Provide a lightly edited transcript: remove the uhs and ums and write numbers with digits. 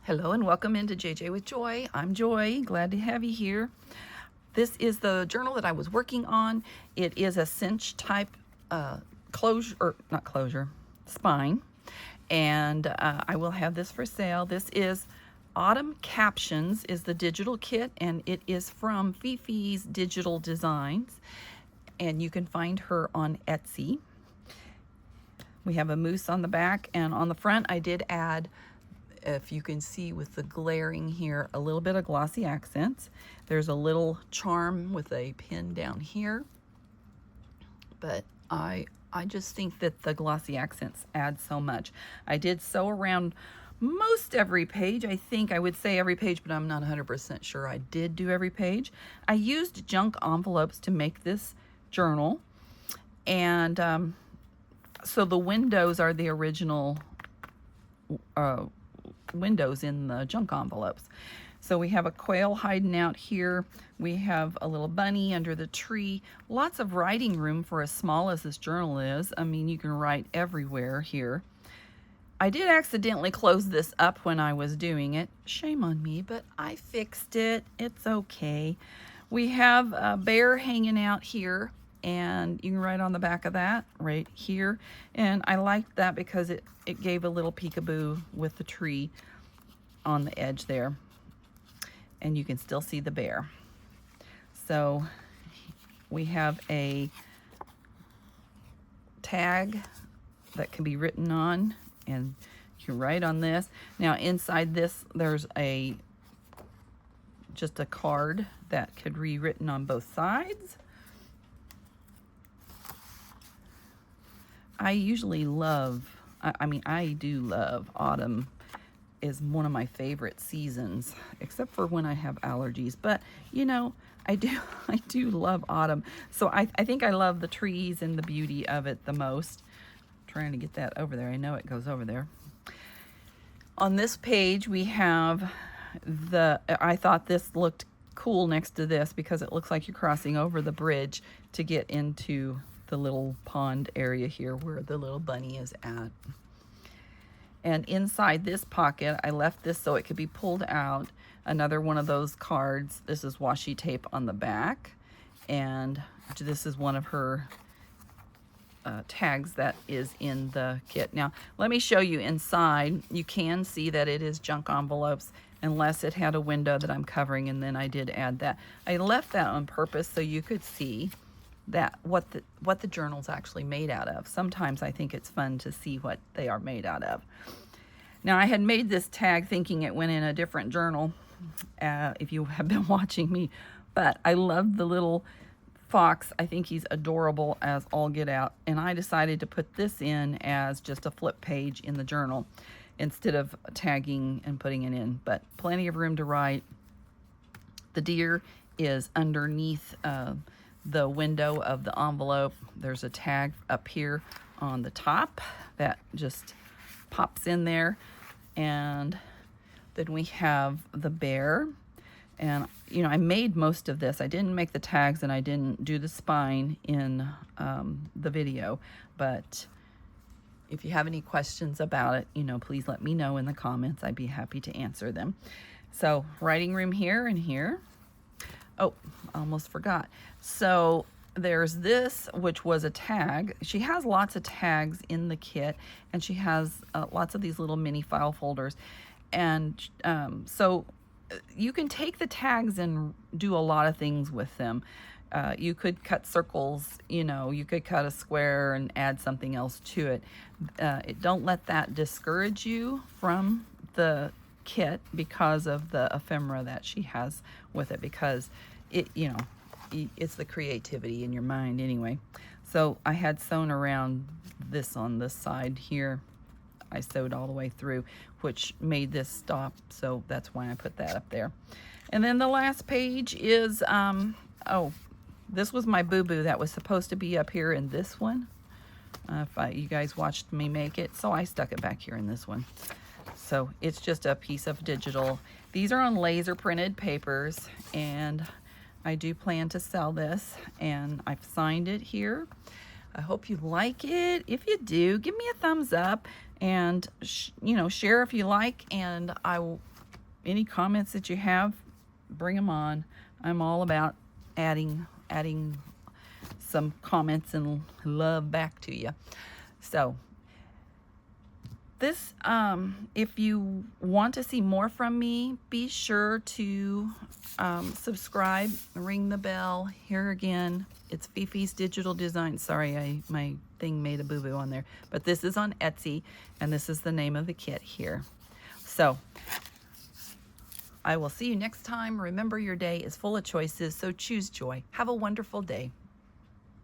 Hello and welcome into JJ with Joy. I'm Joy, glad to have you here. This is the journal that I was working on. It is a cinch type closure, or not closure, spine. And I will have this for sale. This is Autumn Captions is the digital kit, and it is from Fifi's Digital Designs. And you can find her on Etsy. We have a moose on the back, and on the front I did add, if you can see with the glaring here, a little bit of glossy accents. There's a little charm with a pin down here, but I just think that the glossy accents add so much. I did sew around most every page. I think I would say every page, but I'm not 100% sure I did do every page. I used junk envelopes to make this journal, and so the windows are the original windows in the junk envelopes. So we have a quail hiding out here. We have a little bunny under the tree. Lots of writing room for as small as this journal is. I mean, you can write everywhere here. I did accidentally close this up when I was doing it. Shame on me, but I fixed it. It's okay. We have a bear hanging out here, and you can write on the back of that right here. And I liked that because it gave a little peekaboo with the tree on the edge there, and you can still see the bear. So we have a tag that can be written on, and you can write on this. Now inside this there's just a card that could be written on both sides. I usually love, I do love autumn. Is one of my favorite seasons, except for when I have allergies. But you know, I do love autumn. So I think I love the trees and the beauty of it the most. I'm trying to get that over there. I know it goes over there. On this page we have I thought this looked cool next to this because it looks like you're crossing over the bridge to get into the little pond area here where the little bunny is at. And inside this pocket, I left this so it could be pulled out. Another one of those cards. This is washi tape on the back. And this is one of her tags that is in the kit. Now, let me show you inside. You can see that it is junk envelopes unless it had a window that I'm covering, and then I did add that. I left that on purpose so you could see that what the journal's actually made out of. Sometimes I think it's fun to see what they are made out of. Now I had made this tag thinking it went in a different journal, if you have been watching me, but I love the little fox. I think he's adorable as all get out, and I decided to put this in as just a flip page in the journal instead of tagging and putting it in, but plenty of room to write. The deer is underneath the window of the envelope. There's a tag up here on the top that just pops in there, and then we have the bear. And you know, I made most of this. I didn't make the tags and I didn't do the spine in the video, but if you have any questions about it, you know, please let me know in the comments. I'd be happy to answer them. So writing room here and here. Oh, almost forgot. So there's this, which was a tag. She has lots of tags in the kit, and she has lots of these little mini file folders. And so you can take the tags and do a lot of things with them. You could cut circles, you know, you could cut a square and add something else to it. Don't let that discourage you from the kit because of the ephemera that she has with it, because it, you know, it's the creativity in your mind anyway. So I had sewn around this on this side here. I sewed all the way through, which made this stop, so that's why I put that up there. And then the last page is oh, this was my boo-boo that was supposed to be up here in this one. You guys watched me make it, so I stuck it back here in this one. So it's just a piece of digital. These are on laser printed papers, and I do plan to sell this, and I've signed it here. I hope you like it. If you do, give me a thumbs up, and you know, share if you like, and any comments that you have, bring them on. I'm all about adding some comments and love back to you. So this, if you want to see more from me, be sure to subscribe, ring the bell. Here again, it's Fifi's Digital Design. Sorry, my thing made a boo-boo on there. But this is on Etsy, and this is the name of the kit here. So I will see you next time. Remember, your day is full of choices, so choose joy. Have a wonderful day.